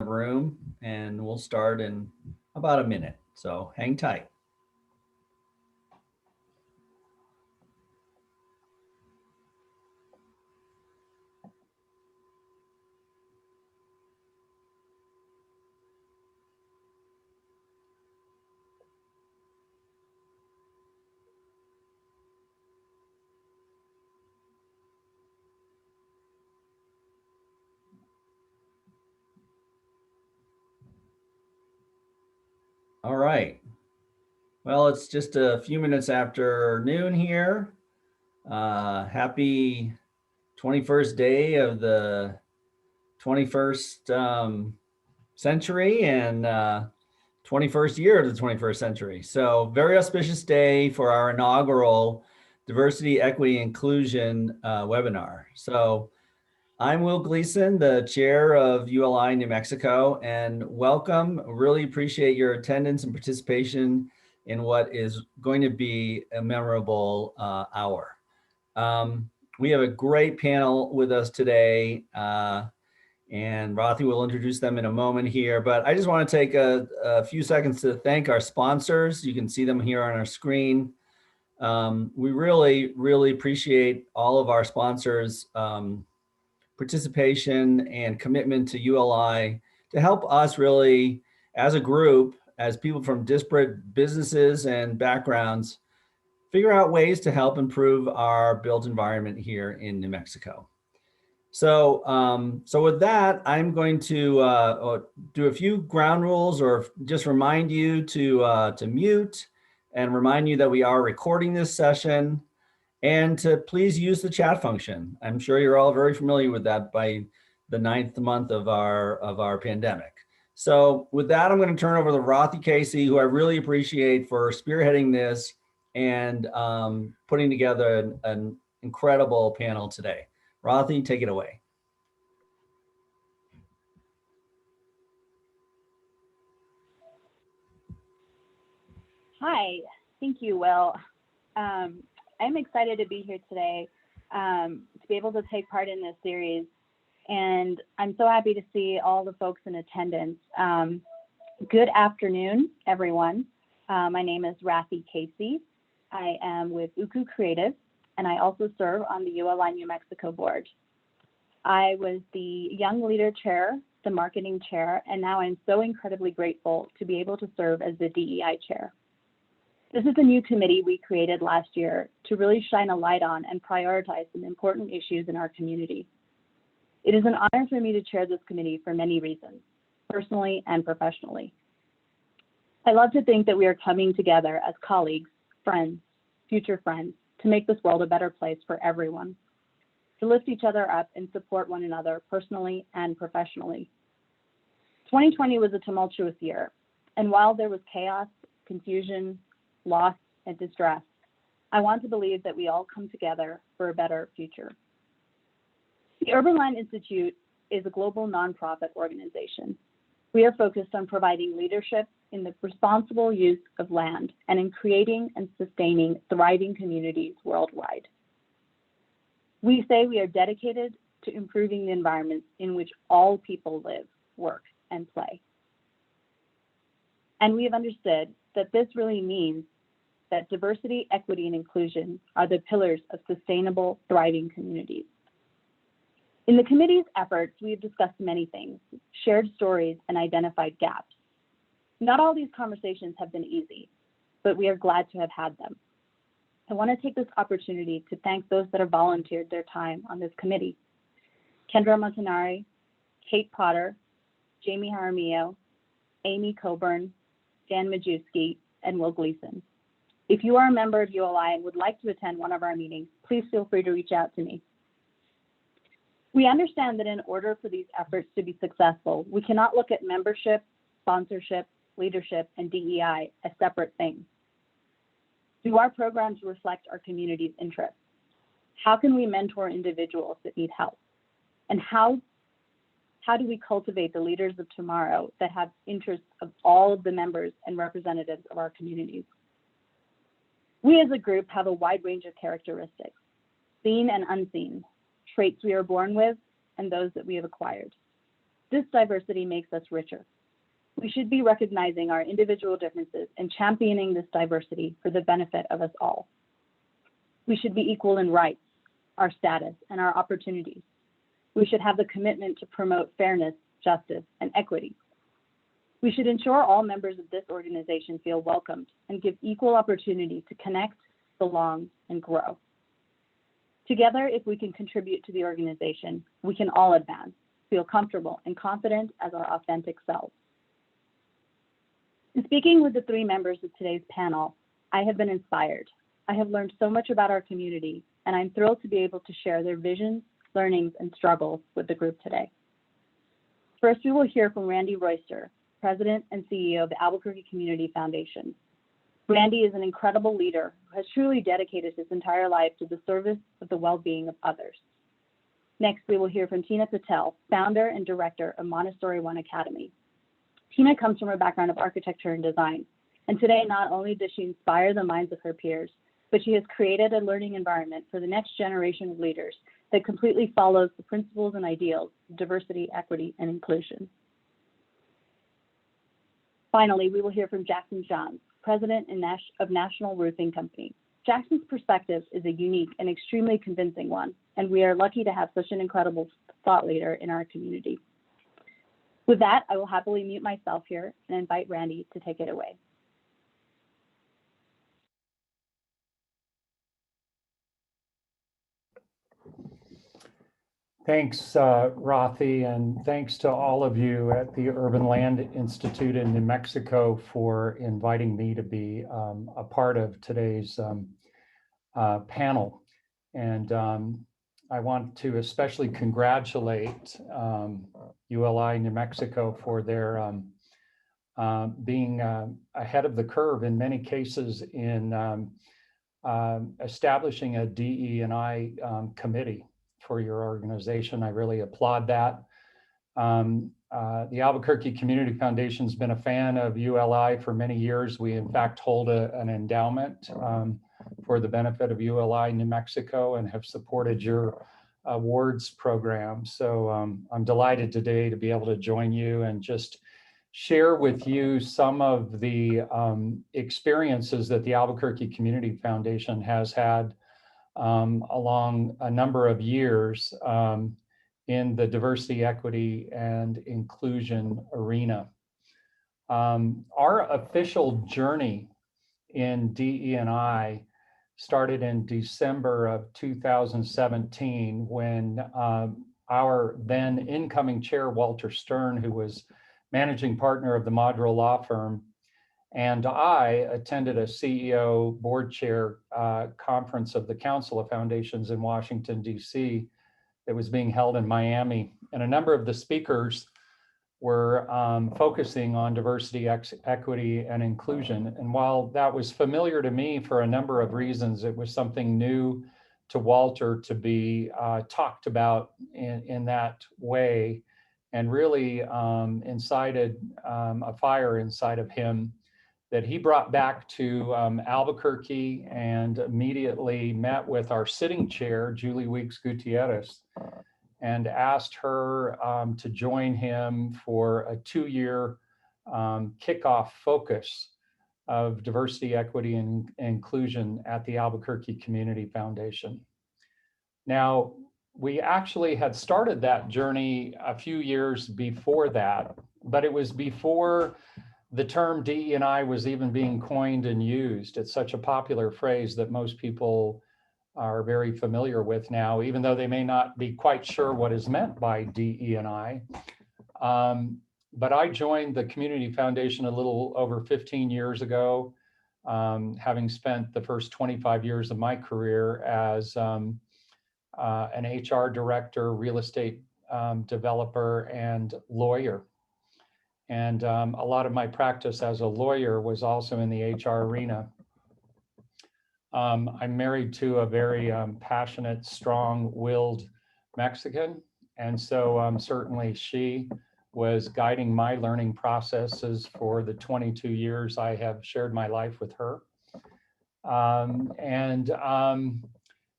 room and we'll start in about a minute. So hang tight. All right. Well, it's just a few minutes after noon here. Happy 21st day of the 21st century and 21st year of the 21st century. So, very auspicious day for our inaugural Diversity, Equity, Inclusion webinar. So, I'm Will Gleason, the chair of ULI New Mexico, and welcome. Really appreciate your attendance and participation in what is going to be a memorable hour. We have a great panel with us today, and Rathi will introduce them in a moment here, but I just want to take a few seconds to thank our sponsors. You can see them here on our screen. We really appreciate all of our sponsors' participation and commitment to ULI to help us really, as a group, as people from disparate businesses and backgrounds, figure out ways to help improve our built environment here in New Mexico. So with that, I'm going to do a few ground rules, or just remind you to mute, and remind you that we are recording this session, and to please use the chat function. I'm sure you're all very familiar with that by the 9th month of our pandemic. So with that, I'm going to turn over to Rathi Casey, who I really appreciate for spearheading this and putting together an incredible panel today. Rathi, take it away. Hi, thank you, Will. I'm excited to be here today to be able to take part in this series. And I'm so happy to see all the folks in attendance. Good afternoon, everyone. My name is Rathi Casey. I am with UKU Creative, and I also serve on the ULI New Mexico board. I was the Young Leader Chair, the Marketing Chair, and now I'm so incredibly grateful to be able to serve as the DEI Chair. This is a new committee we created last year to really shine a light on and prioritize some important issues in our community. It is an honor for me to chair this committee for many reasons, personally and professionally. I love to think that we are coming together as colleagues, friends, future friends, to make this world a better place for everyone, to lift each other up and support one another personally and professionally. 2020 was a tumultuous year, and while there was chaos, confusion, loss, and distress, I want to believe that we all come together for a better future. The Urban Land Institute is a global nonprofit organization. We are focused on providing leadership in the responsible use of land and in creating and sustaining thriving communities worldwide. We say we are dedicated to improving the environments in which all people live, work, and play. And we have understood that this really means that diversity, equity, and inclusion are the pillars of sustainable, thriving communities. In the committee's efforts, we have discussed many things, shared stories, and identified gaps. Not all these conversations have been easy, but we are glad to have had them. I want to take this opportunity to thank those that have volunteered their time on this committee. Kendra Montanari, Kate Potter, Jamie Jaramillo, Amy Coburn, Dan Majewski, and Will Gleason. If you are a member of ULI and would like to attend one of our meetings, please feel free to reach out to me. We understand that in order for these efforts to be successful, we cannot look at membership, sponsorship, leadership, and DEI as separate things. Do our programs reflect our community's interests? How can we mentor individuals that need help? And how do we cultivate the leaders of tomorrow that have interests of all of the members and representatives of our communities? We as a group have a wide range of characteristics, seen and unseen, traits we are born with, and those that we have acquired. This diversity makes us richer. We should be recognizing our individual differences and championing this diversity for the benefit of us all. We should be equal in rights, our status, and our opportunities. We should have the commitment to promote fairness, justice, and equity. We should ensure all members of this organization feel welcomed and give equal opportunity to connect, belong, and grow. Together, if we can contribute to the organization, we can all advance, feel comfortable and confident as our authentic selves. In speaking with the three members of today's panel, I have been inspired. I have learned so much about our community, and I'm thrilled to be able to share their visions, learnings, and struggles with the group today. First, we will hear from Randy Royster, President and CEO of the Albuquerque Community Foundation. Randy is an incredible leader who has truly dedicated his entire life to the service of the well-being of others. Next, we will hear from Tina Patel, founder and director of Montessori One Academy. Tina comes from a background of architecture and design, and today not only does she inspire the minds of her peers, but she has created a learning environment for the next generation of leaders that completely follows the principles and ideals of diversity, equity, and inclusion. Finally, we will hear from Jackson Johns, President of National Roofing Company. Jackson's perspective is a unique and extremely convincing one, and we are lucky to have such an incredible thought leader in our community. With that, I will happily mute myself here and invite Randy to take it away. Thanks, Rathi, and thanks to all of you at the Urban Land Institute in New Mexico for inviting me to be a part of today's panel. And I want to especially congratulate ULI New Mexico for their being ahead of the curve in many cases in establishing a DE&I committee for your organization. I really applaud that. The Albuquerque Community Foundation has been a fan of ULI for many years. We in fact hold an endowment for the benefit of ULI New Mexico and have supported your awards program. So I'm delighted today to be able to join you and just share with you some of the experiences that the Albuquerque Community Foundation has had along a number of years in the diversity, equity, and inclusion arena. Our official journey in DE&I started in December of 2017 when our then incoming chair, Walter Stern, who was managing partner of the Madro law firm, and I attended a CEO board chair conference of the Council of Foundations in Washington, D.C. that was being held in Miami. And a number of the speakers were focusing on diversity, equity, and inclusion. And while that was familiar to me for a number of reasons, it was something new to Walter to be talked about in that way, and really incited a fire inside of him that he brought back to Albuquerque and immediately met with our sitting chair, Julie Weeks Gutierrez, and asked her to join him for a 2-year kickoff focus of diversity, equity, and inclusion at the Albuquerque Community Foundation. Now, we actually had started that journey a few years before that, but it was before the term DE&I was even being coined and used. It's such a popular phrase that most people are very familiar with now, even though they may not be quite sure what is meant by DE&I. But I joined the Community Foundation a little over 15 years ago, having spent the first 25 years of my career as an HR director, real estate developer, and lawyer. And a lot of my practice as a lawyer was also in the HR arena. I'm married to a very passionate, strong-willed Mexican. And so certainly she was guiding my learning processes for the 22 years I have shared my life with her.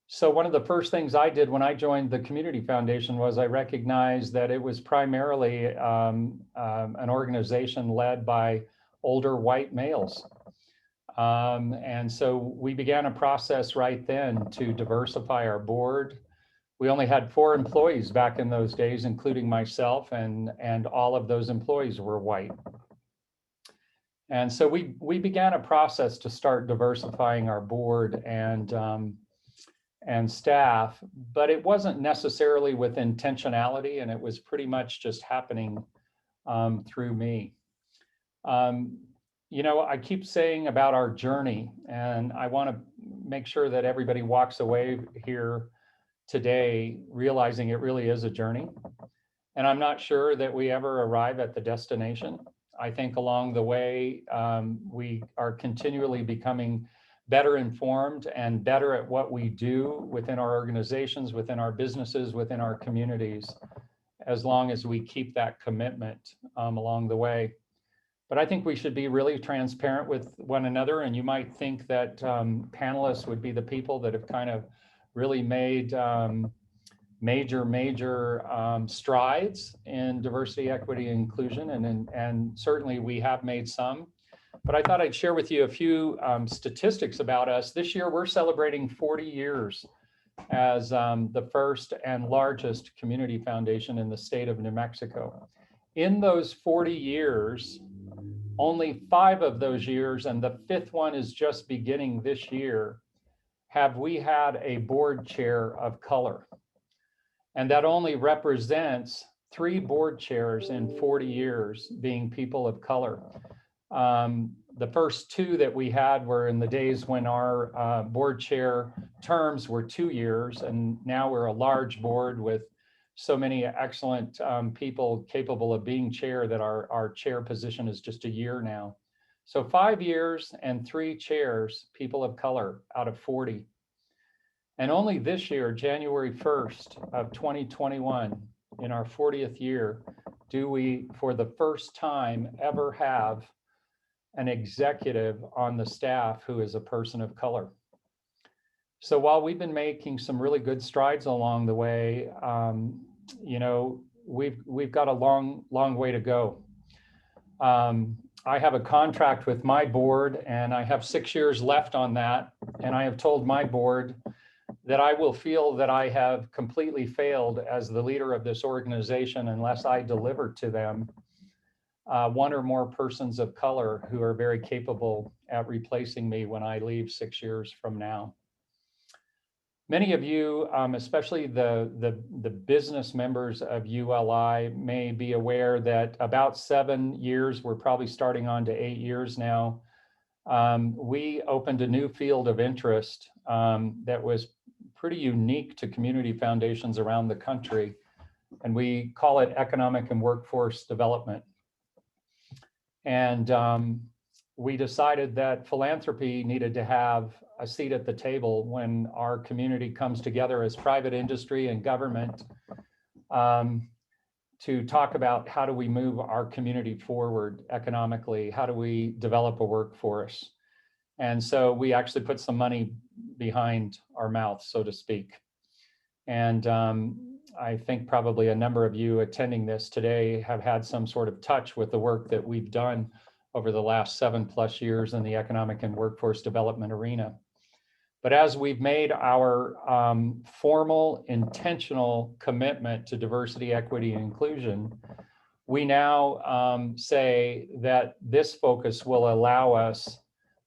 So one of the first things I did when I joined the Community Foundation was I recognized that it was primarily an organization led by older white males. And so we began a process right then to diversify our board. We only had 4 employees back in those days, including myself, and all of those employees were white. And so we began a process to start diversifying our board and staff, but it wasn't necessarily with intentionality, and it was pretty much just happening through me. You know, I keep saying about our journey, and I want to make sure that everybody walks away here today realizing it really is a journey. And I'm not sure that we ever arrive at the destination. I think along the way, we are continually becoming better informed and better at what we do within our organizations, within our businesses, within our communities, as long as we keep that commitment along the way. But I think we should be really transparent with one another. And you might think that panelists would be the people that have kind of really made major strides in diversity, equity, and inclusion. And certainly we have made some. But I thought I'd share with you a few statistics about us. This year, we're celebrating 40 years as the first and largest community foundation in the state of New Mexico. In those 40 years, only 5 of those years, and the 5th one is just beginning this year, have we had a board chair of color. And that only represents 3 board chairs in 40 years being people of color. The first 2 that we had were in the days when our board chair terms were 2 years, and now we're a large board with so many excellent people capable of being chair that our chair position is just a year now. So 5 years and 3 chairs, people of color out of 40. And only this year, January 1st of 2021, in our 40th year, do we, for the first time, ever have an executive on the staff who is a person of color. So while we've been making some really good strides along the way, you know, we've got a long way to go. I have a contract with my board, and I have 6 years left on that. And I have told my board that I will feel that I have completely failed as the leader of this organization unless I deliver to them 1 or more persons of color who are very capable at replacing me when I leave 6 years from now. Many of you, especially the business members of ULI, may be aware that about 7 years, we're probably starting on to 8 years now, we opened a new field of interest that was pretty unique to community foundations around the country, and we call it economic and workforce development. And we decided that philanthropy needed to have a seat at the table when our community comes together as private industry and government to talk about how do we move our community forward economically, how do we develop a workforce. And so we actually put some money behind our mouth, so to speak. And I think probably a number of you attending this today have had some sort of touch with the work that we've done over the last 7+ years in the economic and workforce development arena. But as we've made our formal, intentional commitment to diversity, equity, and inclusion, we now say that this focus will allow us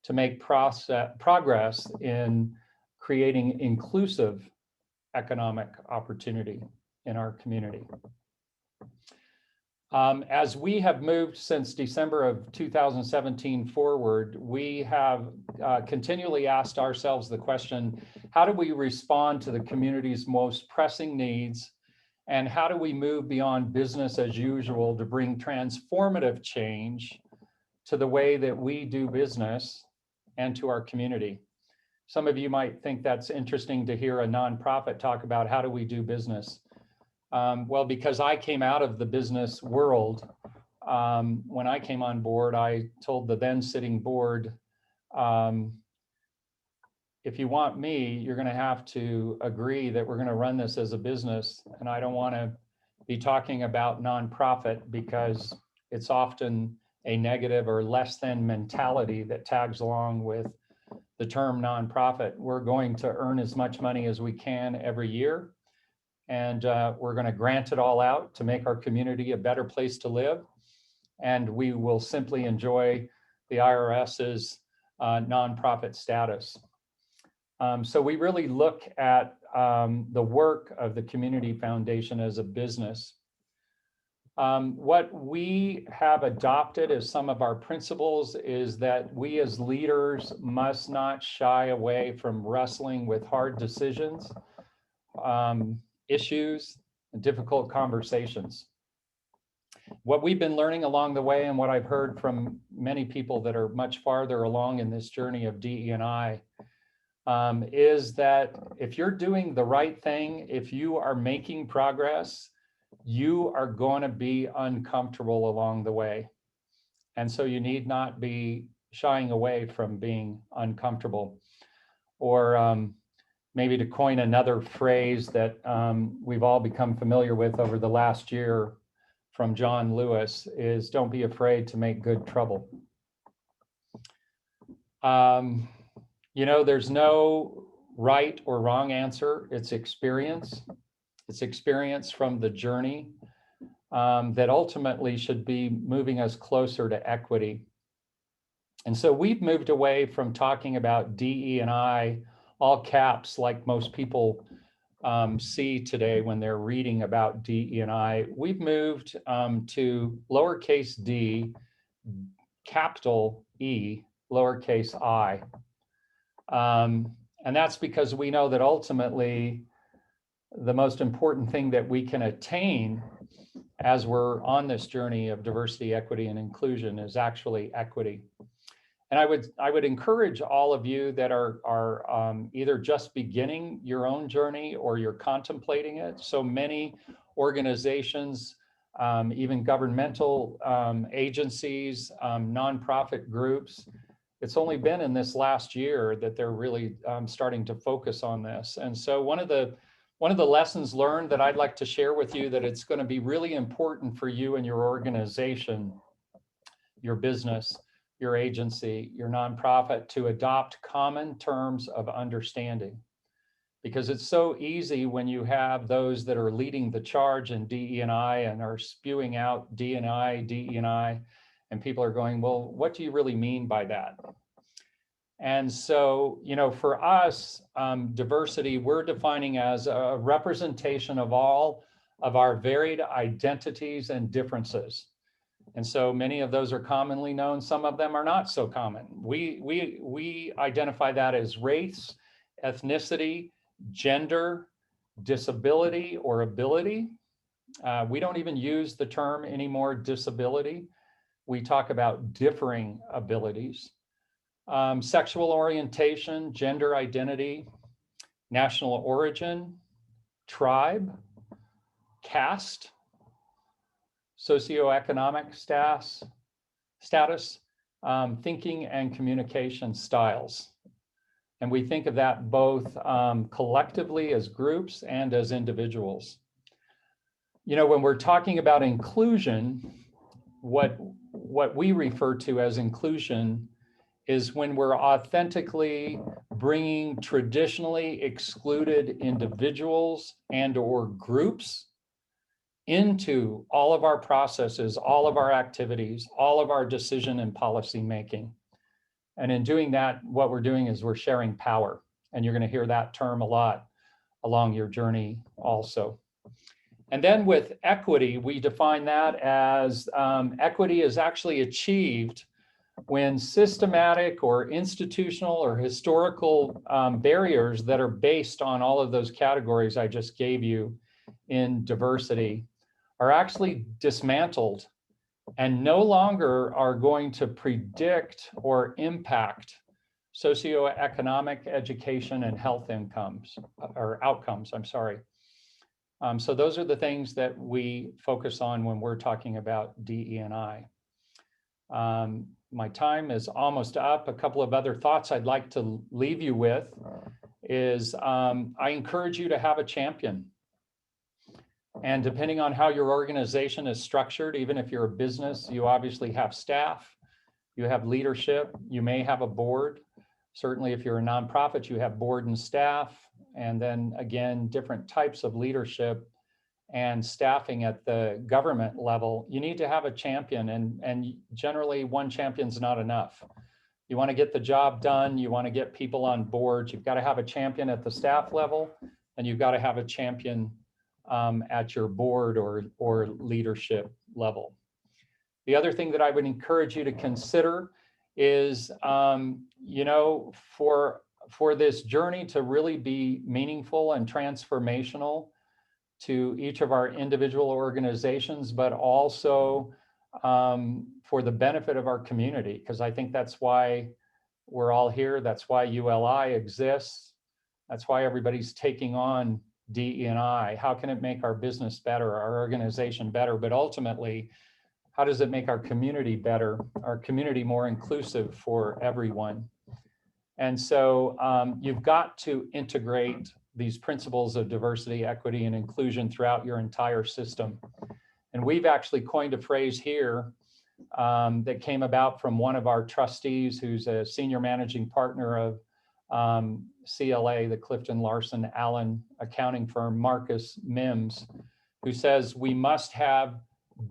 to make progress in creating inclusive economic opportunity in our community. As we have moved since December of 2017 forward, we have continually asked ourselves the question, how do we respond to the community's most pressing needs? And how do we move beyond business as usual to bring transformative change to the way that we do business and to our community? Some of you might think that's interesting to hear a nonprofit talk about how do we do business. Well, because I came out of the business world, when I came on board, I told the then sitting board, if you want me, you're going to have to agree that we're going to run this as a business. And I don't want to be talking about nonprofit because it's often a negative or less than mentality that tags along with the term nonprofit. We're going to earn as much money as we can every year. And we're going to grant it all out to make our community a better place to live. And we will simply enjoy the IRS's nonprofit status. So we really look at the work of the Community Foundation as a business. What we have adopted as some of our principles is that we as leaders must not shy away from wrestling with hard decisions, issues, and difficult conversations. What we've been learning along the way and what I've heard from many people that are much farther along in this journey of DE&I is that if you're doing the right thing, if you are making progress, you are going to be uncomfortable along the way. And so you need not be shying away from being uncomfortable. Or maybe to coin another phrase that we've all become familiar with over the last year from John Lewis is don't be afraid to make good trouble. You know, there's no right or wrong answer. It's experience. It's experience from the journey that ultimately should be moving us closer to equity. And so we've moved away from talking about DE&I, all caps, like most people see today when they're reading about DE&I. We've moved to lowercase d, capital E, lowercase I. And that's because we know that ultimately the most important thing that we can attain as we're on this journey of diversity, equity, and inclusion is actually equity. And I would encourage all of you that are either just beginning your own journey or you're contemplating it. So many organizations, even governmental agencies, nonprofit groups, it's only been in this last year that they're really starting to focus on this. And so one of the lessons learned that I'd like to share with you that it's going to be really important for you and your organization, your business, your agency, your nonprofit to adopt common terms of understanding. Because it's so easy when you have those that are leading the charge in DE&I and are spewing out DE&I, and people are going, well, what do you really mean by that? And so, you know, for us, diversity, we're defining as a representation of all of our varied identities and differences. And so many of those are commonly known. Some of them are not so common. We identify that as race, ethnicity, gender, disability, or ability. We don't even use the term anymore, disability. We talk about differing abilities. Sexual orientation, gender identity, national origin, tribe, caste, socioeconomic status, thinking and communication styles. And we think of that both collectively as groups and as individuals. You know, when we're talking about inclusion, what we refer to as inclusion is when we're authentically bringing traditionally excluded individuals and or groups into all of our processes, all of our activities, all of our decision and policy making. And in doing that, what we're doing is we're sharing power. And you're going to hear that term a lot along your journey also. And then with equity, we define that as equity is actually achieved when systematic or institutional or historical barriers that are based on all of those categories I just gave you in diversity are actually dismantled and no longer are going to predict or impact socioeconomic, education, and health outcomes. So those are the things that we focus on when we're talking about DE&I. My time is almost up. A couple of other thoughts I'd like to leave you with is I encourage you to have a champion. And depending on how your organization is structured, even if you're a business, you obviously have staff, you have leadership, you may have a board. Certainly if you're a nonprofit, you have board and staff, and then again, different types of leadership and staffing at the government level. You need to have a champion, and generally one champion's not enough. You want to get the job done, you want to get people on board, you've got to have a champion at the staff level, and you've got to have a champion at your board or leadership level. The other thing that I would encourage you to consider is, you know, for this journey to really be meaningful and transformational to each of our individual organizations, but also for the benefit of our community, because I think that's why we're all here. That's why ULI exists. That's why everybody's taking on DE&I. How can it make our business better, our organization better, but ultimately, how does it make our community better, our community more inclusive for everyone? And so you've got to integrate these principles of diversity, equity, and inclusion throughout your entire system. And we've actually coined a phrase here that came about from one of our trustees who's a senior managing partner of CLA, the Clifton Larson Allen accounting firm, Marcus Mims, who says we must have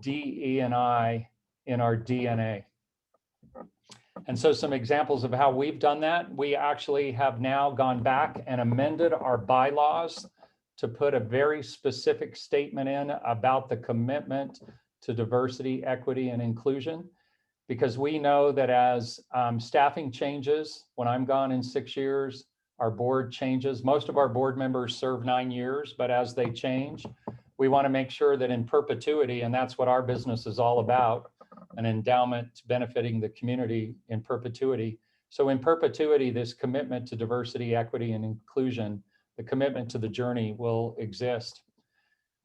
DE&I in our DNA. And so some examples of how we've done that, we actually have now gone back and amended our bylaws to put a very specific statement in about the commitment to diversity, equity, and inclusion, because we know that as staffing changes, when I'm gone in 6 years, our board changes. Most of our board members serve 9 years, but as they change, we want to make sure that in perpetuity, and that's what our business is all about, an endowment benefiting the community in perpetuity. So in perpetuity, this commitment to diversity, equity, and inclusion, the commitment to the journey will exist.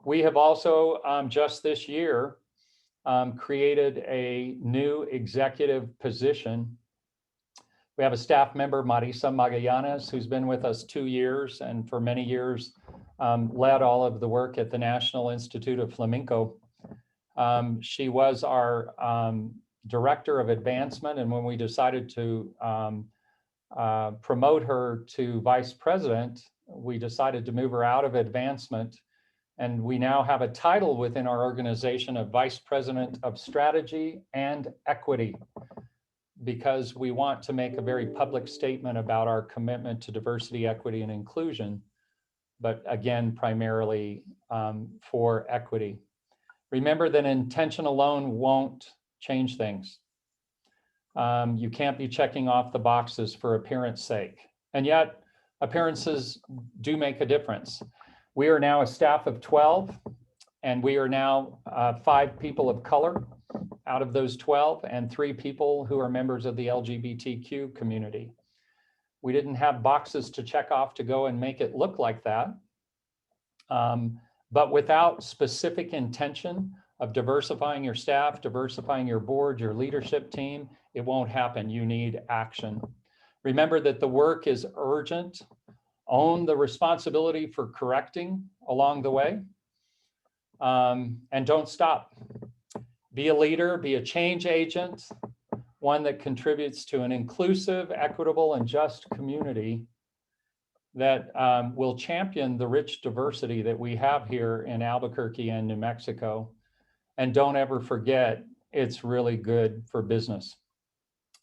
We have also just this year created a new executive position. We have a staff member, Marisa Magallanes, who's been with us 2 years and for many years led all of the work at the National Institute of Flamenco. She was our director of advancement, and when we decided to promote her to vice president, we decided to move her out of advancement, and we now have a title within our organization of Vice President of Strategy and Equity, because we want to make a very public statement about our commitment to diversity, equity, and inclusion, but again, primarily for equity. Remember that intention alone won't change things. You can't be checking off the boxes for appearance sake. And yet, appearances do make a difference. We are now a staff of 12, and we are now 5 people of color out of those 12, and 3 people who are members of the LGBTQ community. We didn't have boxes to check off to go and make it look like that. But without specific intention of diversifying your staff, diversifying your board, your leadership team, it won't happen. You need action. Remember that the work is urgent. Own the responsibility for correcting along the way. And don't stop. Be a leader, be a change agent, one that contributes to an inclusive, equitable, and just community that will champion the rich diversity that we have here in Albuquerque and New Mexico. And don't ever forget, it's really good for business.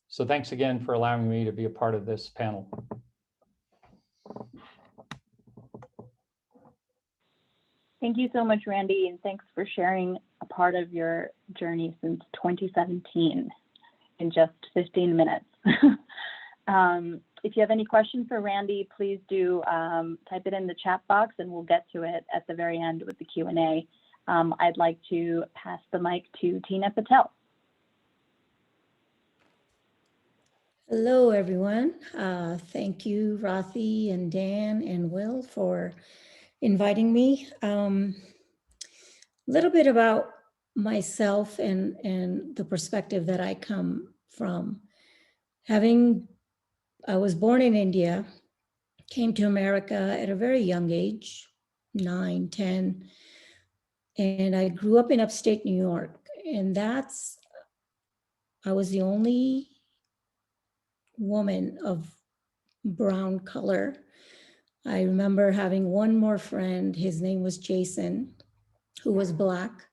So thanks again for allowing me to be a part of this panel. Thank you so much, Randy, and thanks for sharing a part of your journey since 2017 in just 15 minutes. If you have any questions for Randy, please do type it in the chat box and we'll get to it at the very end with the Q&A. I'd like to pass the mic to Tina Patel. Hello, everyone. Thank you, Rathi and Dan and Will, for inviting me. A little bit about myself and the perspective that I come from. I was born in India, came to America at a very young age, 9, 10, and I grew up in upstate New York. And I was the only woman of brown color. I remember having one more friend, his name was Jason, who was Black.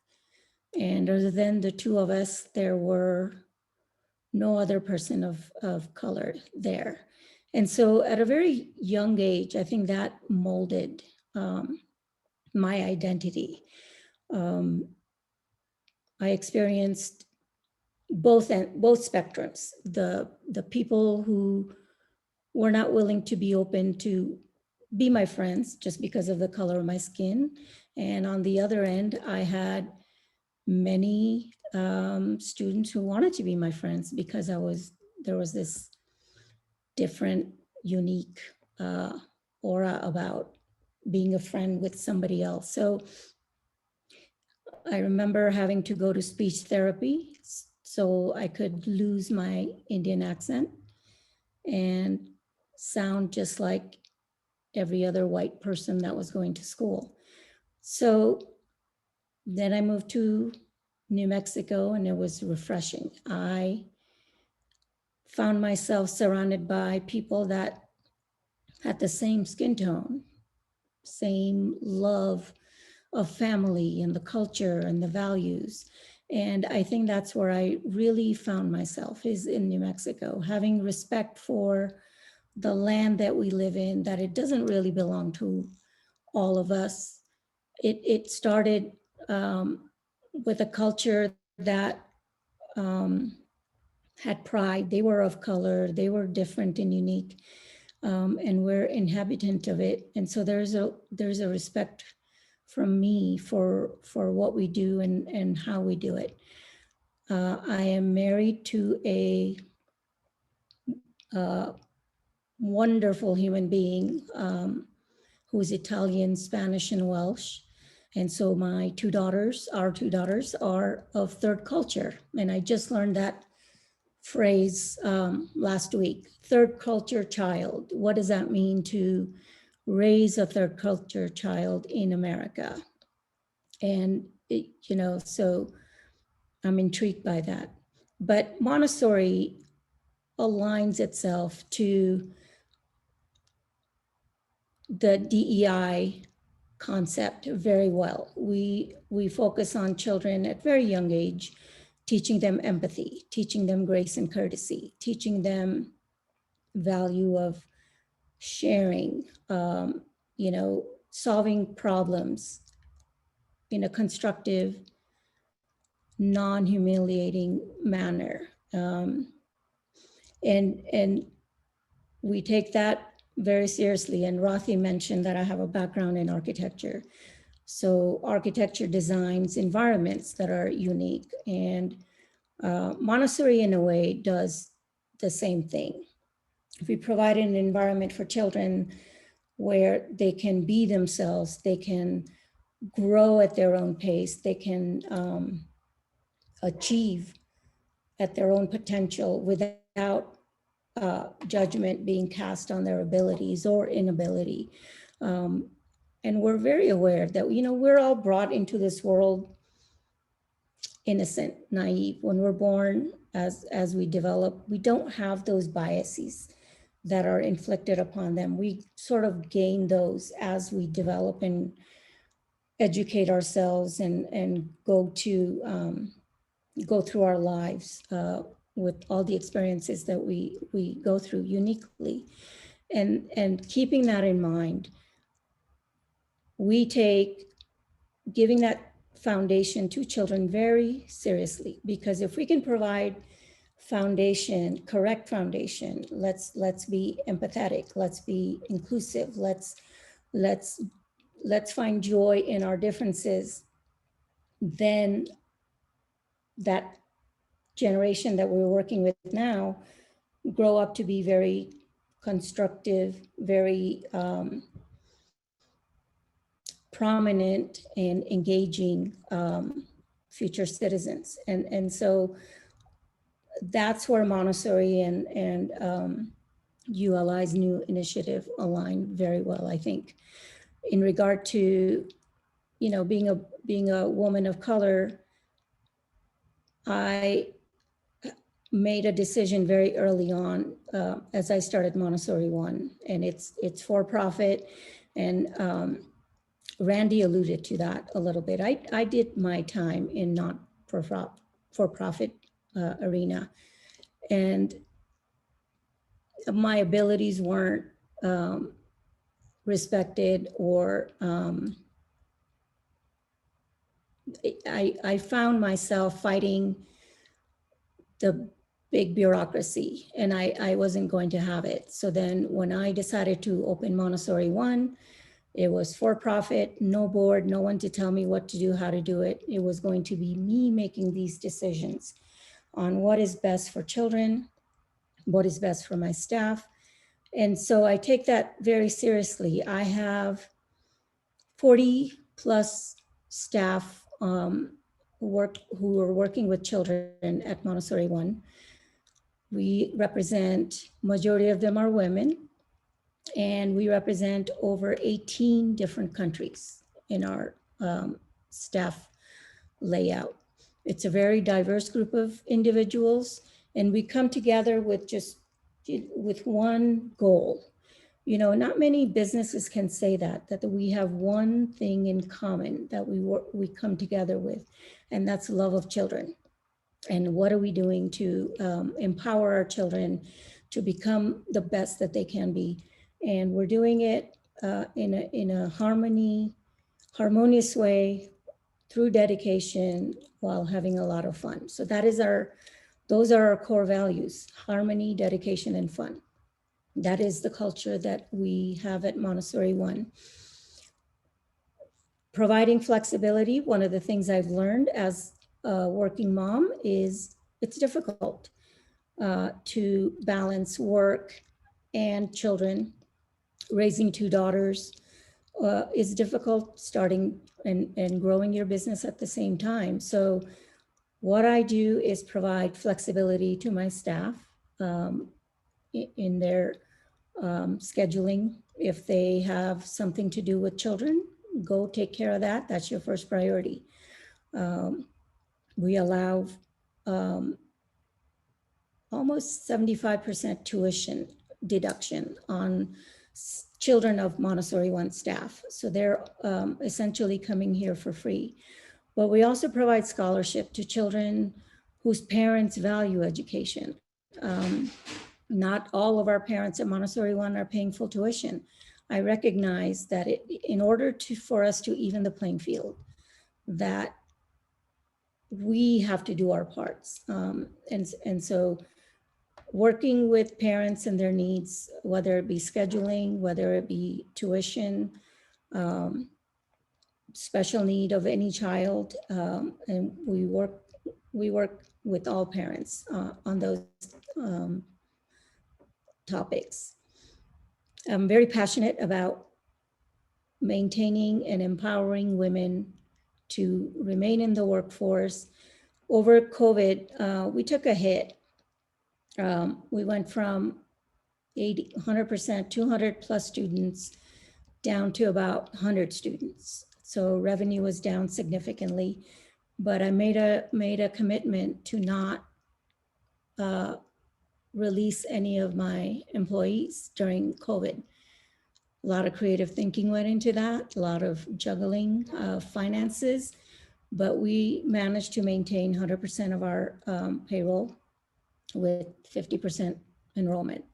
And other than the two of us, there were no other person of color there. And so at a very young age, I think that molded my identity. I experienced both spectrums, the people who were not willing to be open to be my friends just because of the color of my skin. And on the other end, I had many students who wanted to be my friends because there was this different, unique aura about being a friend with somebody else. So I remember having to go to speech therapy so I could lose my Indian accent and sound just like every other white person that was going to school. So then I moved to New Mexico and it was refreshing. I found myself surrounded by people that had the same skin tone, same love of family and the culture and the values. And I think that's where I really found myself, is in New Mexico, having respect for the land that we live in, that it doesn't really belong to all of us. It started with a culture that had pride. They were of color, they were different and unique, and we're inhabitant of it. And so there's a respect from me for what we do and how we do it. I am married to a wonderful human being who is Italian, Spanish, and Welsh. And so our two daughters are of third culture. And I just learned that phrase last week, third culture child. What does that mean to raise a third culture child in America? And, so I'm intrigued by that. But Montessori aligns itself to the DEI concept very well. We focus on children at very young age, teaching them empathy, teaching them grace and courtesy, teaching them value of sharing, solving problems in a constructive, non-humiliating manner. And we take that very seriously. And Rathi mentioned that I have a background in architecture. So architecture designs environments that are unique. And Montessori, in a way, does the same thing. If we provide an environment for children where they can be themselves, they can grow at their own pace, they can achieve at their own potential without judgment being cast on their abilities or inability. And we're very aware that, we're all brought into this world innocent, naive. When we're born, as we develop, we don't have those biases that are inflicted upon them. We sort of gain those as we develop and educate ourselves and go through our lives with all the experiences that we go through uniquely. And keeping that in mind, we take giving that foundation to children very seriously, because if we can provide correct foundation, let's be empathetic, let's be inclusive, let's find joy in our differences, then that generation that we're working with now grow up to be very constructive, very prominent and engaging future citizens. And so that's where Montessori and ULI's new initiative align very well, I think. In regard to, you know, being a woman of color, I made a decision very early on as I started Montessori One, and it's for profit, and Randy alluded to that a little bit. I did my time in not for profit arena, and my abilities weren't respected, or I found myself fighting the big bureaucracy, and I wasn't going to have it. So then when I decided to open Montessori One, it was for profit, no board, no one to tell me what to do, how to do it. It was going to be me making these decisions on what is best for children, what is best for my staff. And so I take that very seriously. I have 40 plus staff who are working with children at Montessori One. We represent, majority of them are women, and we represent over 18 different countries in our staff layout. It's a very diverse group of individuals, and we come together with one goal. You know, not many businesses can say that we have one thing in common that we come together with, and that's love of children. And what are we doing to empower our children to become the best that they can be? And we're doing it in a harmonious way, through dedication, while having a lot of fun. So those are our core values: harmony, dedication, and fun. That is the culture that we have at Montessori One. Providing flexibility, one of the things I've learned as a working mom is it's difficult to balance work and children. Raising two daughters is difficult, starting and growing your business at the same time. So what I do is provide flexibility to my staff in their scheduling. If they have something to do with children, go take care of that. That's your first priority. We allow almost 75% tuition deduction on children of Montessori One staff. So they're essentially coming here for free. But we also provide scholarship to children whose parents value education. Not all of our parents at Montessori One are paying full tuition. I recognize that in order for us to even the playing field, that we have to do our parts. And so working with parents and their needs, whether it be scheduling, whether it be tuition, special need of any child, and we work with all parents on those topics. I'm very passionate about maintaining and empowering women to remain in the workforce. Over COVID, we took a hit. We went from 100%, 200 plus students down to about 100 students. So revenue was down significantly, but I made a commitment to not release any of my employees during COVID. A lot of creative thinking went into that, a lot of juggling of finances, but we managed to maintain 100% of our payroll with 50% enrollment.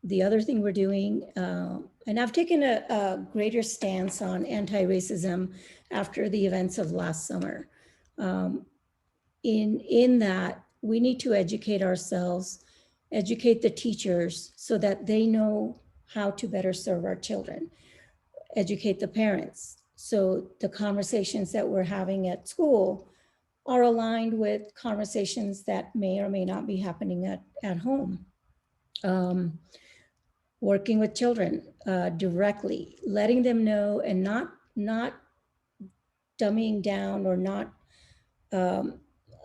The other thing we're doing, and I've taken a greater stance on anti-racism after the events of last summer. In that, we need to educate ourselves, educate the teachers so that they know how to better serve our children, educate the parents. So the conversations that we're having at school are aligned with conversations that may or may not be happening at home. Working with children directly, letting them know, and not dumbing down or not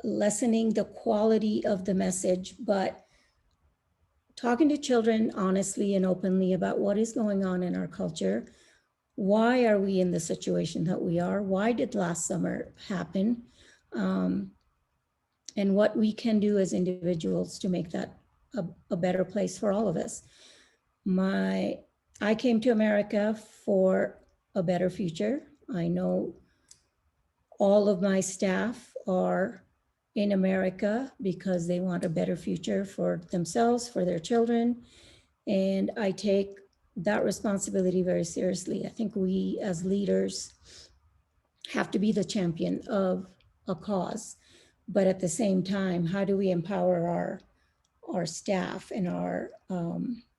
lessening the quality of the message, but talking to children honestly and openly about what is going on in our culture. Why are we in the situation that we are? Why did last summer happen? And what we can do as individuals to make that a better place for all of us. I came to America for a better future. I know all of my staff are in America because they want a better future for themselves, for their children. And I take that responsibility very seriously. I think we as leaders have to be the champion of a cause, but at the same time, how do we empower our staff and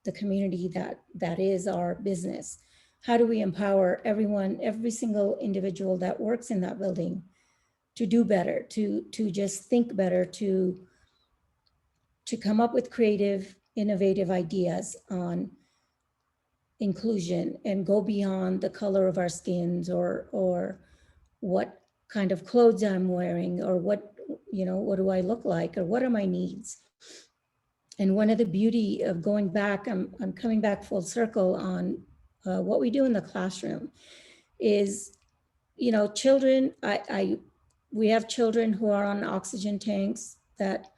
the community that is our business? How do we empower everyone, every single individual that works in that building to do better, to just think better, to come up with creative, innovative ideas on inclusion and go beyond the color of our skins or what kind of clothes I'm wearing or what do I look like or what are my needs? And one of the beauty of going back, I'm coming back full circle on what we do in the classroom is, children, we have children who are on oxygen tanks that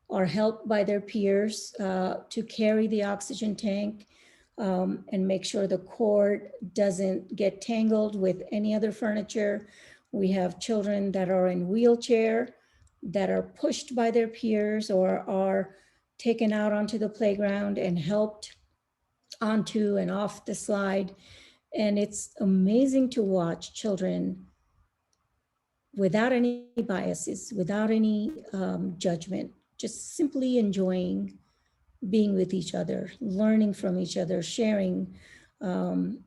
are helped by their peers to carry the oxygen tank and make sure the cord doesn't get tangled with any other furniture. We have children that are in wheelchair that are pushed by their peers or are taken out onto the playground and helped onto and off the slide. And it's amazing to watch children without any biases, without any judgment, just simply enjoying being with each other, learning from each other, sharing. And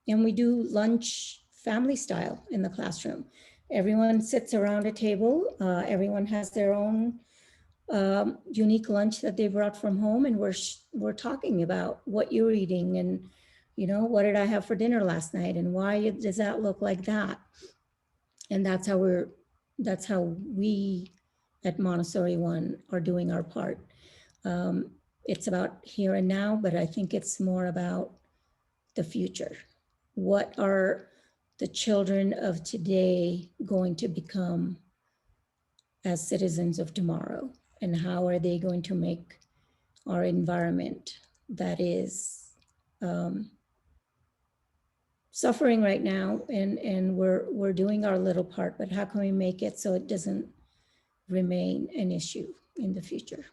we do lunch family style in the classroom. Everyone sits around a table. Everyone has their own unique lunch that they brought from home. And we're talking about what you're eating and, what did I have for dinner last night? And why does that look like that? And that's how we at Montessori One are doing our part. It's about here and now, but I think it's more about the future. What are the children of today going to become as citizens of tomorrow? And how are they going to make our environment that is suffering right now, and we're doing our little part, but how can we make it so it doesn't remain an issue in the future?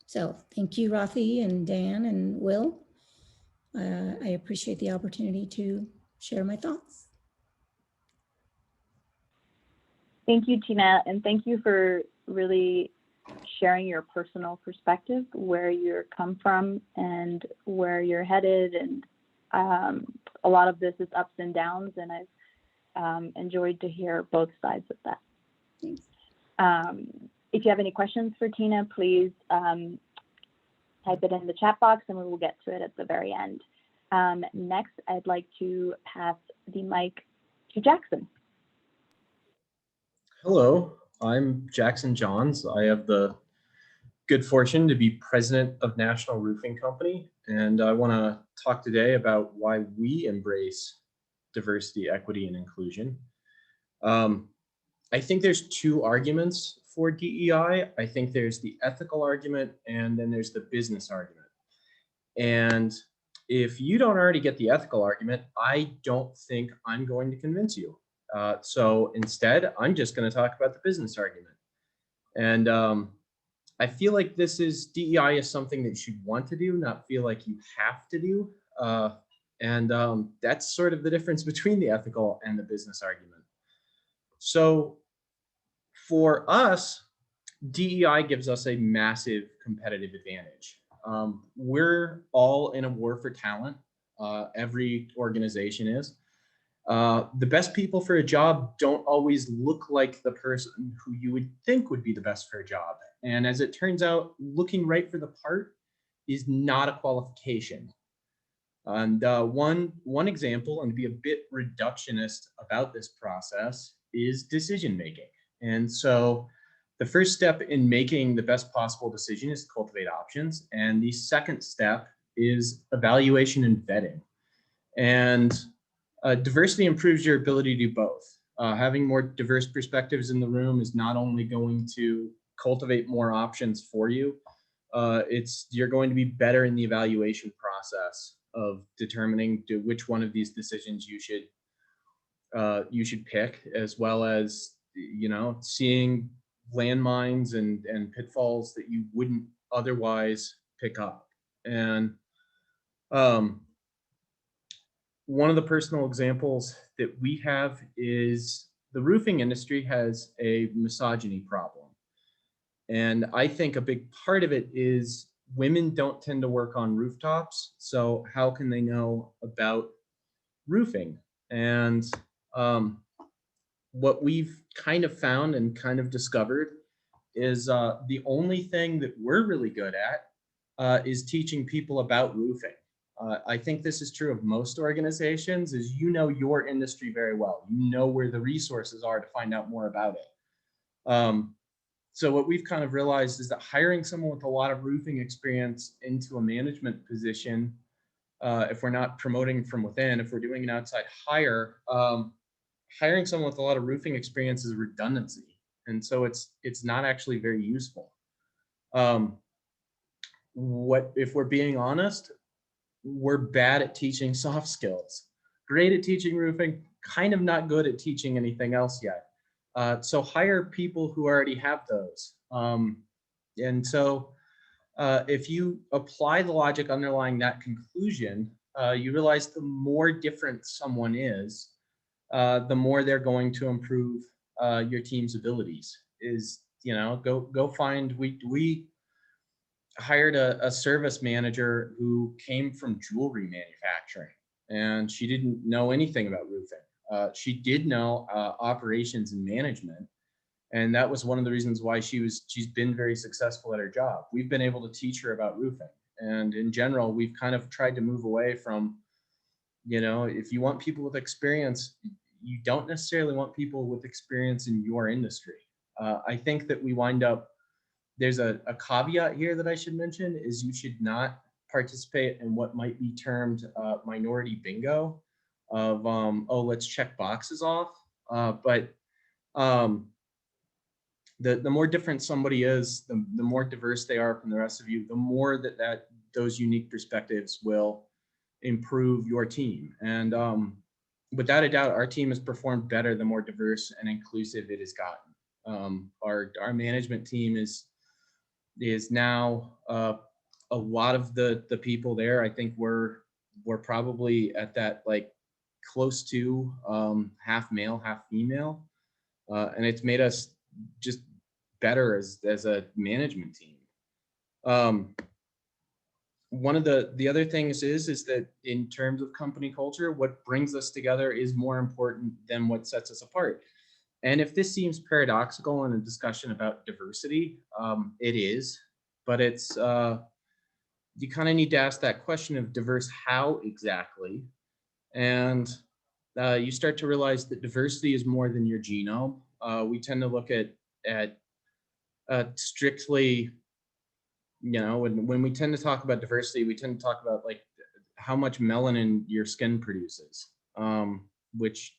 So thank you, Rathi and Dan and Will. I appreciate the opportunity to share my thoughts. Thank you, Tina, and thank you for really sharing your personal perspective, where you're come from and where you're headed. And a lot of this is ups and downs, and I've enjoyed to hear both sides of that. Thanks. If you have any questions for Tina, please type it in the chat box and we will get to it at the very end. Next, I'd like to pass the mic to Jackson. Hello, I'm Jackson Johns. I have the good fortune to be president of National Roofing Company, and I want to talk today about why we embrace diversity, equity, and inclusion. I think there's two arguments for DEI. I think there's the ethical argument, and then there's the business argument. And if you don't already get the ethical argument, I don't think I'm going to convince you. So instead, I'm just going to talk about the business argument. And I feel like DEI is something that you should want to do, not feel like you have to do. And that's sort of the difference between the ethical and the business argument. So for us, DEI gives us a massive competitive advantage. We're all in a war for talent. Every organization is. The best people for a job don't always look like the person who you would think would be the best for a job. And as it turns out, looking right for the part is not a qualification. And one example, and to be a bit reductionist about this process, is decision making. And so the first step in making the best possible decision is to cultivate options. And the second step is evaluation and vetting. And diversity improves your ability to do both. Having more diverse perspectives in the room is not only going to cultivate more options for you, you're going to be better in the evaluation process of determining which one of these decisions you should pick, as well as, you know, seeing landmines and pitfalls that you wouldn't otherwise pick up. And one of the personal examples that we have is the roofing industry has a misogyny problem. And I think a big part of it is women don't tend to work on rooftops. So how can they know about roofing? And what we've kind of found and kind of discovered is the only thing that we're really good at is teaching people about roofing. I think this is true of most organizations, is you know your industry very well. You know where the resources are to find out more about it. So what we've kind of realized is that hiring someone with a lot of roofing experience into a management position, if we're not promoting from within, if we're doing an outside hire, hiring someone with a lot of roofing experience is redundancy. And so it's not actually very useful. If we're being honest, we're bad at teaching soft skills, great at teaching roofing, kind of not good at teaching anything else yet. So hire people who already have those. And so if you apply the logic underlying that conclusion, you realize the more different someone is, the more they're going to improve your team's abilities. Is, you know, go find, we hired a service manager who came from jewelry manufacturing, and she didn't know anything about roofing. She did know operations and management, and that was one of the reasons why she's been very successful at her job. We've been able to teach her about roofing, and in general, we've kind of tried to move away from, you know, if you want people with experience, you don't necessarily want people with experience in your industry. I think that we wind up, there's a caveat here that I should mention, is you should not participate in what might be termed minority bingo of, oh, let's check boxes off. But the more different somebody is, the more diverse they are from the rest of you, the more that those unique perspectives will improve your team. And without a doubt, our team has performed better the more diverse and inclusive it has gotten. Our management team is now a lot of the people there. I think we're probably at that, like, close to half male, half female, and it's made us just better as a management team. One of the other things is that in terms of company culture, what brings us together is more important than what sets us apart. And if this seems paradoxical in a discussion about diversity, it is, but it's, you kind of need to ask that question of diverse how exactly. And you start to realize that diversity is more than your genome. We tend to look at strictly, you know, when we tend to talk about diversity, we tend to talk about, like, how much melanin your skin produces, which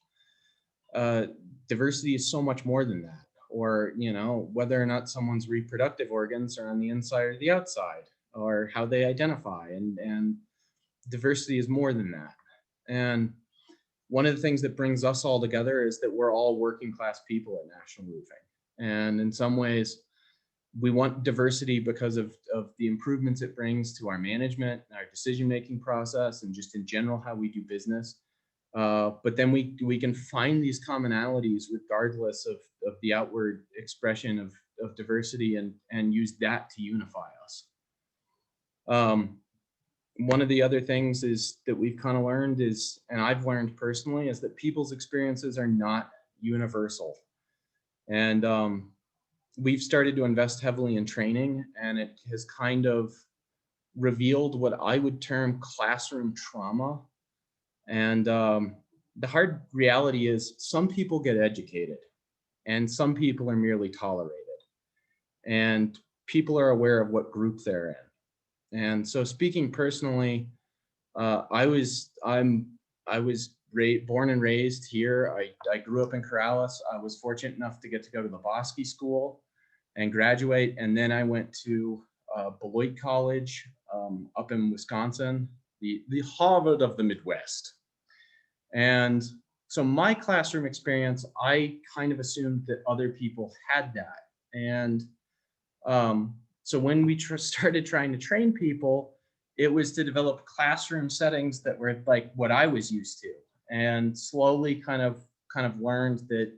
diversity is so much more than that. Or, you know, whether or not someone's reproductive organs are on the inside or the outside, or how they identify, and diversity is more than that. And one of the things that brings us all together is that we're all working class people at National Roofing. And in some ways, we want diversity because of the improvements it brings to our management, our decision-making process, and just in general how we do business. But then we can find these commonalities regardless of the outward expression of diversity, and use that to unify us. One of the other things is that we've kind of learned is, and I've learned personally, is that people's experiences are not universal. And we've started to invest heavily in training, and it has kind of revealed what I would term classroom trauma. And the hard reality is some people get educated and some people are merely tolerated. And people are aware of what group they're in. And so speaking personally, I was born and raised here. I grew up in Corrales. I was fortunate enough to get to go to the Bosque School and graduate. And then I went to Beloit College up in Wisconsin, the Harvard of the Midwest. And so my classroom experience, I kind of assumed that other people had that. And so when we started trying to train people, it was to develop classroom settings that were like what I was used to, and slowly kind of learned that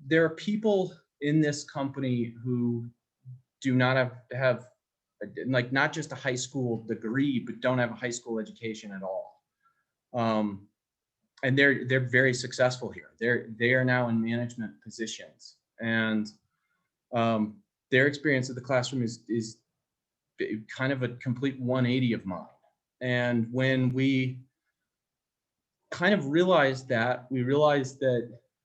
there are people in this company who do not have like not just a high school degree, but don't have a high school education at all. And they're very successful here. They are now in management positions, and their experience of the classroom is kind of a complete 180 of mine. And when we kind of realized that,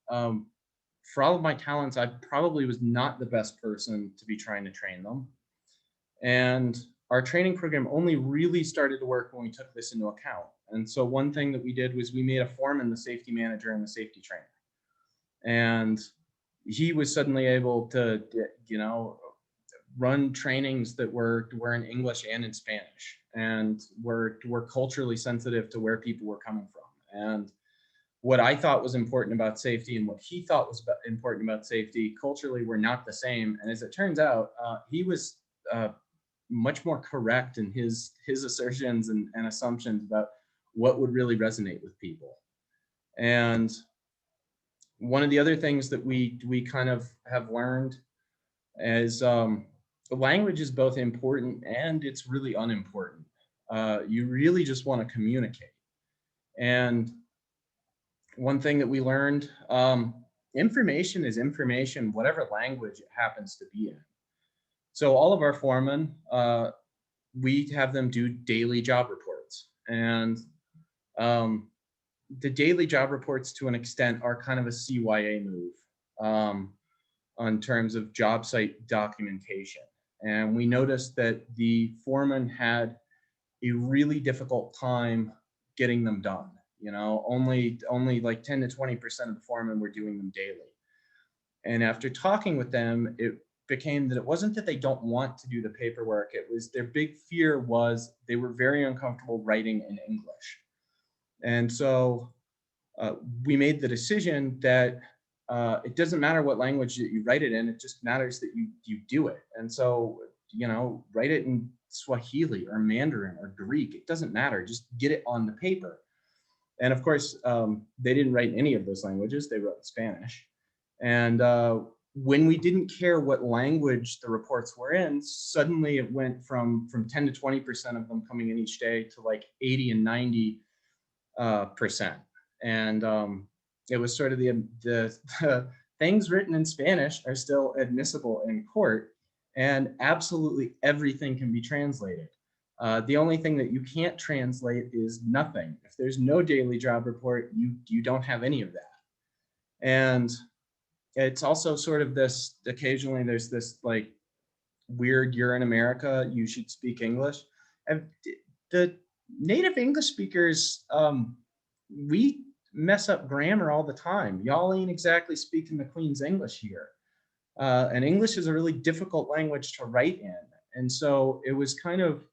for all of my talents, I probably was not the best person to be trying to train them. And our training program only really started to work when we took this into account. And so one thing that we did was we made a foreman the safety manager and the safety trainer. And he was suddenly able to, run trainings that were in English and in Spanish, and were culturally sensitive to where people were coming from. And what I thought was important about safety and what he thought was important about safety culturally were not the same. And as it turns out, he was much more correct in his assertions and assumptions about what would really resonate with people. And one of the other things that we kind of have learned is language is both important and it's really unimportant. You really just want to communicate. And one thing that we learned, information is information, whatever language it happens to be in. So all of our foremen, we have them do daily job reports. And the daily job reports to an extent are kind of a CYA move on terms of job site documentation. And we noticed that the foreman had a really difficult time getting them done. Only like 10 to 20% of the foremen were doing them daily. And after talking with them, it became that it wasn't that they don't want to do the paperwork. It was their big fear was they were very uncomfortable writing in English. And so we made the decision that it doesn't matter what language that you write it in, it just matters that you do it. And so, write it in Swahili or Mandarin or Greek, it doesn't matter, just get it on the paper. And of course, they didn't write any of those languages, they wrote in Spanish. And when we didn't care what language the reports were in, suddenly it went from 10 to 20% of them coming in each day to like 80 and 90%. And it was sort of the things written in Spanish are still admissible in court, and absolutely everything can be translated. The only thing that you can't translate is nothing. If there's no daily job report, you don't have any of that. And it's also sort of this, occasionally there's this like weird, you're in America, you should speak English. And the native English speakers, we mess up grammar all the time. Y'all ain't exactly speaking the Queen's English here. And English is a really difficult language to write in. And so it was kind of,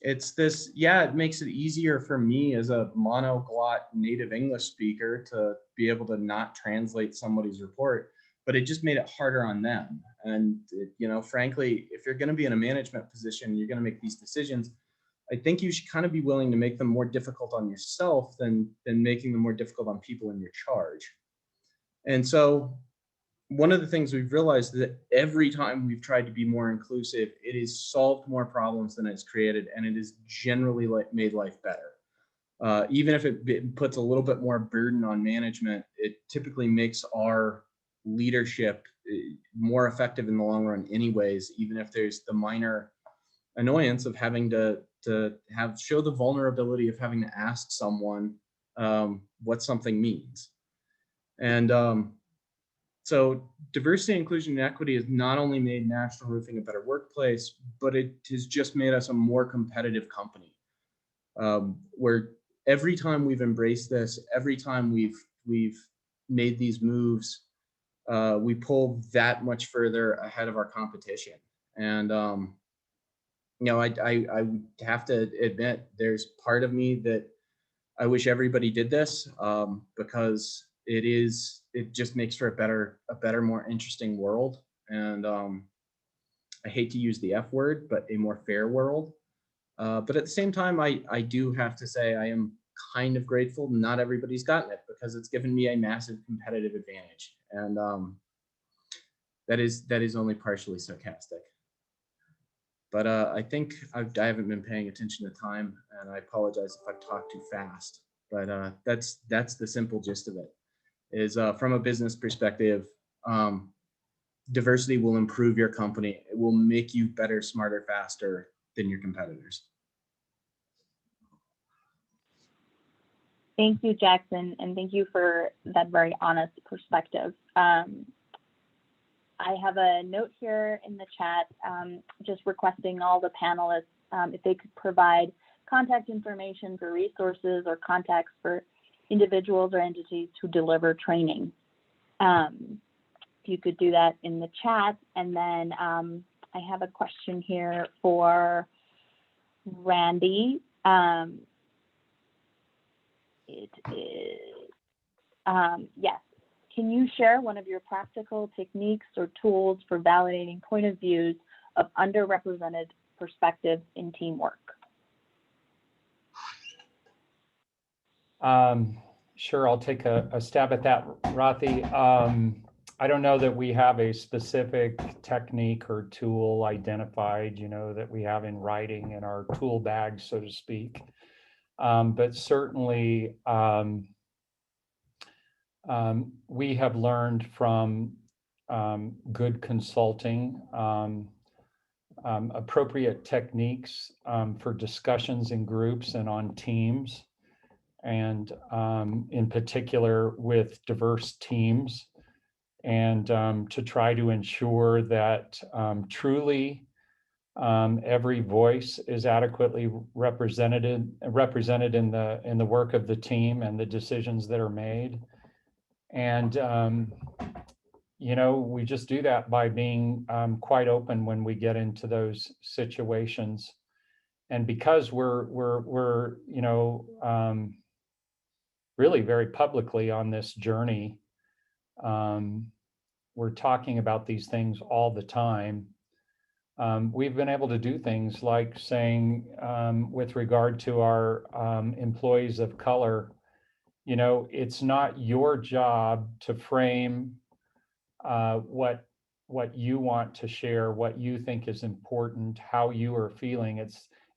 it's this, yeah, it makes it easier for me as a monoglot native English speaker to be able to not translate somebody's report, but it just made it harder on them. And, frankly, if you're going to be in a management position, you're going to make these decisions, I think you should kind of be willing to make them more difficult on yourself than making them more difficult on people in your charge. And so one of the things we've realized is that every time we've tried to be more inclusive, it has solved more problems than it's created, and it has generally made life better. Even if it puts a little bit more burden on management, it typically makes our leadership more effective in the long run anyways, even if there's the minor annoyance of having to show the vulnerability of having to ask someone what something means. And so diversity, inclusion, and equity has not only made National Roofing a better workplace, but it has just made us a more competitive company. Where every time we've embraced this, every time we've made these moves, we pull that much further ahead of our competition. And I would have to admit, there's part of me that I wish everybody did this, because it just makes for a better, more interesting world. And I hate to use the F word, but a more fair world. But at the same time, I do have to say I am kind of grateful not everybody's gotten it, because it's given me a massive competitive advantage. And that is only partially sarcastic. But I think I haven't been paying attention to time, and I apologize if I've talked too fast. But that's the simple gist of it. Is from a business perspective, diversity will improve your company. It will make you better, smarter, faster than your competitors. Thank you, Jackson, and thank you for that very honest perspective. I have a note here in the chat just requesting all the panelists if they could provide contact information for resources or contacts for individuals or entities who deliver training. If you could do that in the chat. And then I have a question here for Randy. It is, yes. Can you share one of your practical techniques or tools for validating point of views of underrepresented perspectives in teamwork? Sure, I'll take a stab at that, Rathi. I don't know that we have a specific technique or tool identified, that we have in writing in our tool bag, so to speak. But certainly, we have learned from good consulting, appropriate techniques for discussions in groups and on teams, and in particular with diverse teams, and to try to ensure that truly every voice is adequately represented in the work of the team and the decisions that are made. And we just do that by being quite open when we get into those situations. And because we're really very publicly on this journey, we're talking about these things all the time. We've been able to do things like saying, with regard to our employees of color, it's not your job to frame what you want to share, what you think is important, how you are feeling.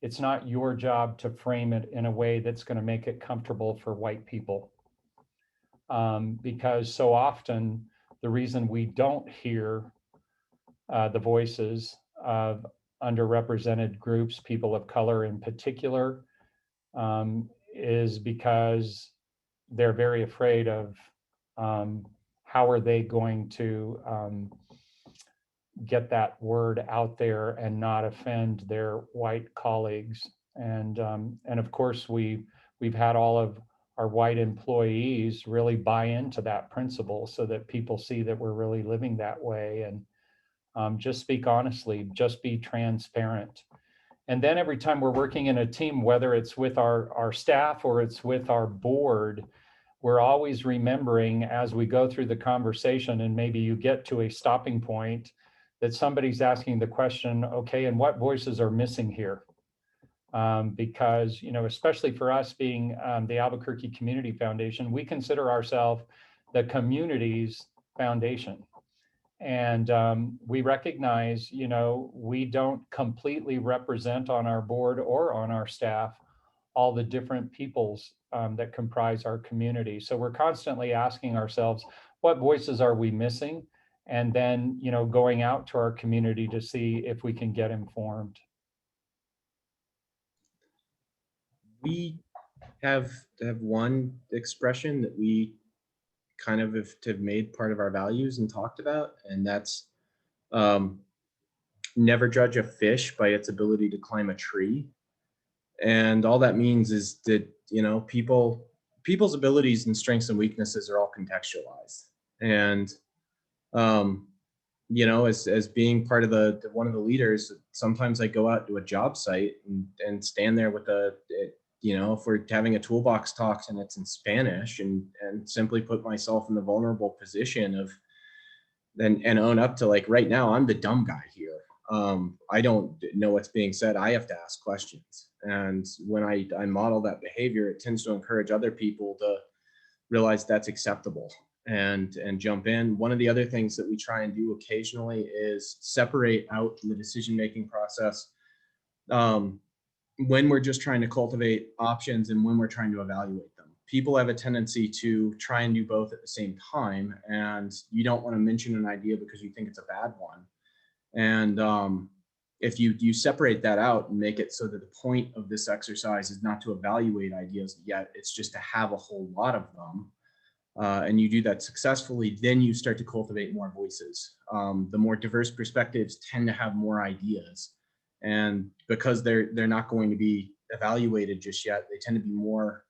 It's not your job to frame it in a way that's going to make it comfortable for white people. Because so often the reason we don't hear the voices of underrepresented groups, people of color in particular, is because they're very afraid of how are they going to get that word out there and not offend their white colleagues. And of course, we've had all of our white employees really buy into that principle so that people see that we're really living that way. And just speak honestly, just be transparent. And then every time we're working in a team, whether it's with our staff or it's with our board, we're always remembering as we go through the conversation, and maybe you get to a stopping point, that somebody's asking the question, okay, and what voices are missing here? Because, especially for us being the Albuquerque Community Foundation, we consider ourselves the community's foundation. And we recognize, we don't completely represent on our board or on our staff all the different peoples that comprise our community. So we're constantly asking ourselves, what voices are we missing? And then, going out to our community to see if we can get informed. we have one expression that we kind of have made part of our values and talked about, and that's um, never judge a fish by its ability to climb a tree. And all that means is that, you know, people's abilities and strengths and weaknesses are all contextualized. And um, you know, as being part of the one of the leaders, sometimes I go out to a job site and stand there with you know, if we're having a toolbox talk and it's in Spanish, and simply put myself in the vulnerable position of and own up to, like, right now I'm the dumb guy here. I don't know what's being said. I have to ask questions. And when I model that behavior, it tends to encourage other people to realize that's acceptable and jump in. One of the other things that we try and do occasionally is separate out the decision-making process when we're just trying to cultivate options and when we're trying to evaluate them. People have a tendency to try and do both at the same time, and you don't want to mention an idea because you think it's a bad one. And if you separate that out and make it so that the point of this exercise is not to evaluate ideas yet, it's just to have a whole lot of them, and you do that successfully, then you start to cultivate more voices. The more diverse perspectives tend to have more ideas. And because they're not going to be evaluated just yet, they tend to be more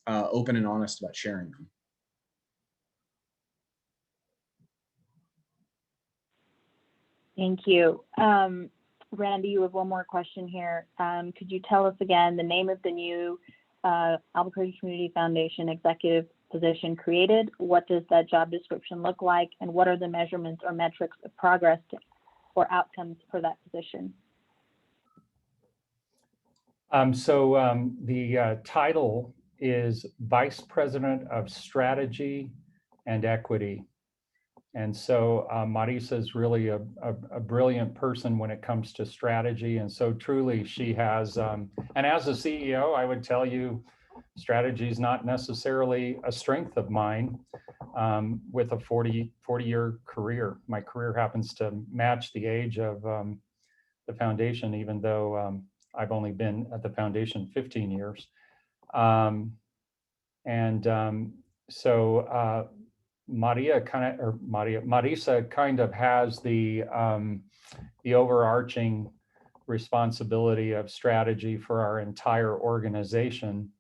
open and honest about sharing them. Thank you. Randy, you have one more question here. Could you tell us again the name of the new Albuquerque Community Foundation executive position created? What does that job description look like? And what are the measurements or metrics of progress or outcomes for that position? The title is Vice President of Strategy and Equity. And so Marisa is really a brilliant person when it comes to strategy. And so truly she has, and as a CEO, I would tell you, strategy is not necessarily a strength of mine with a 40-year career. My career happens to match the age of the foundation, even though I've only been at the foundation 15 years. Marisa kind of has the overarching responsibility of strategy for our entire organization.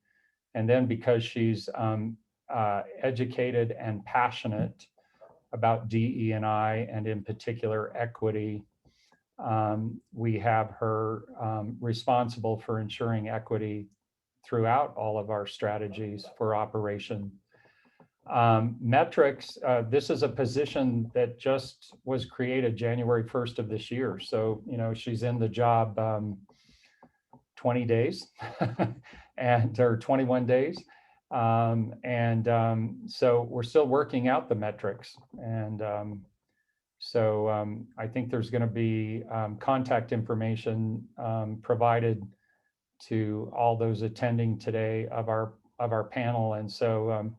And then because she's educated and passionate about DE&I and in particular equity, we have her responsible for ensuring equity throughout all of our strategies for operation. Metrics, this is a position that just was created January 1st of this year. So, you know, she's in the job 20 days or 21 days. So we're still working out the metrics. And I think there's going to be contact information provided to all those attending today of our panel. And so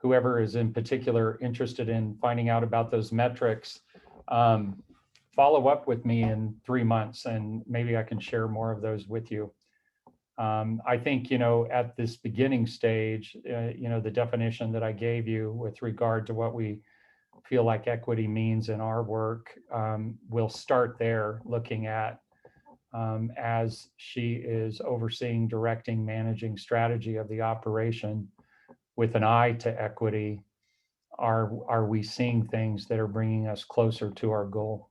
whoever is in particular interested in finding out about those metrics, follow up with me in 3 months and maybe I can share more of those with you. I think, you know, at this beginning stage, you know, the definition that I gave you with regard to what we feel like equity means in our work, we'll start there looking at as she is overseeing, directing, managing strategy of the operation with an eye to equity. Are we seeing things that are bringing us closer to our goal?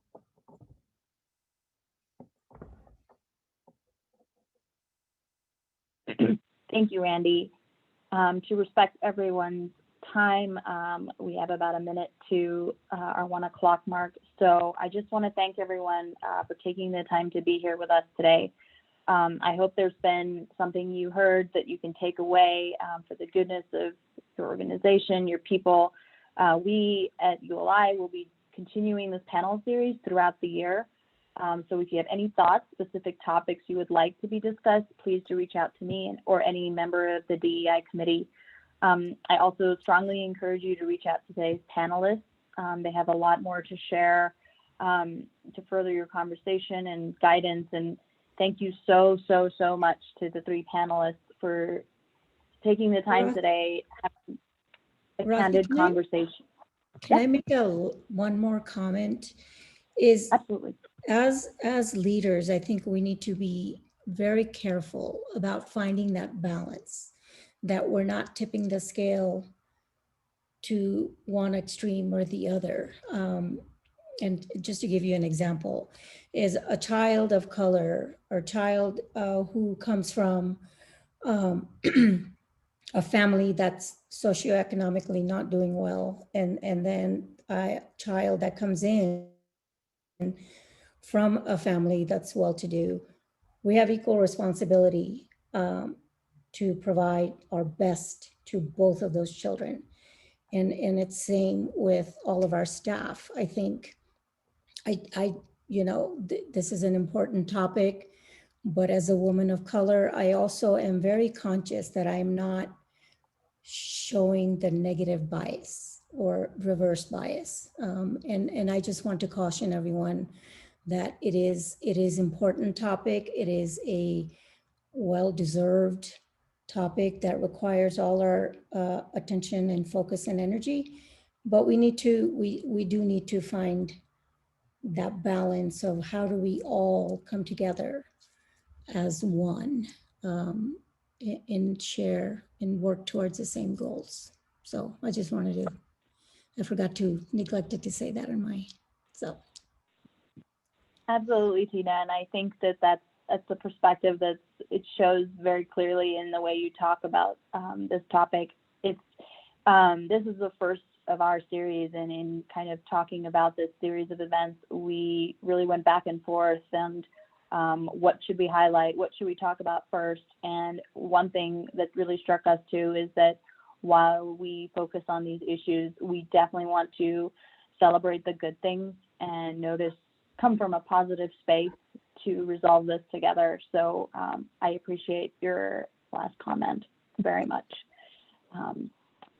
Thank you, Randy. To respect everyone's time, we have about a minute to our 1 o'clock mark. So I just want to thank everyone for taking the time to be here with us today. I hope there's been something you heard that you can take away for the goodness of your organization, your people. We at ULI will be continuing this panel series throughout the year. So if you have any thoughts, specific topics you would like to be discussed, please do reach out to me or any member of the DEI committee. I also strongly encourage you to reach out to today's panelists. They have a lot more to share to further your conversation and guidance. And thank you so much to the 3 panelists for taking the time Rafi- today, having a Rafi, candid can I- conversation. Can Yeah. I make one more comment? Is Absolutely. as leaders, I think we need to be very careful about finding that balance, that we're not tipping the scale to one extreme or the other. And just to give you an example, is a child of color or child who comes from a family that's socioeconomically not doing well, and then a child that comes in from a family that's well-to-do, we have equal responsibility to provide our best to both of those children. And it's same with all of our staff. I think this is an important topic, but as a woman of color, I also am very conscious that I'm not showing the negative bias or reverse bias. And I just want to caution everyone that it is important topic. It is a well-deserved topic that requires all our attention and focus and energy. But we do need to find that balance of how do we all come together as one and share and work towards the same goals. So I just wanted to, I forgot to neglected to say that in my, so. Absolutely, Tina. And I think that that's a perspective that it shows very clearly in the way you talk about this topic. It's this is the first of our series, and in kind of talking about this series of events, we really went back and forth and what should we highlight, what should we talk about first. And one thing that really struck us too is that while we focus on these issues, we definitely want to celebrate the good things and come from a positive space to resolve this together. So I appreciate your last comment very much.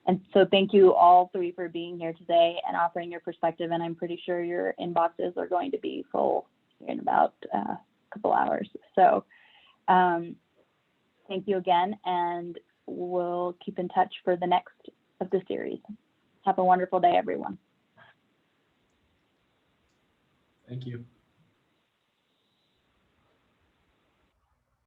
And so thank you all three for being here today and offering your perspective. And I'm pretty sure your inboxes are going to be full in about a couple hours. So thank you again, and we'll keep in touch for the next of the series. Have a wonderful day, everyone. Thank you.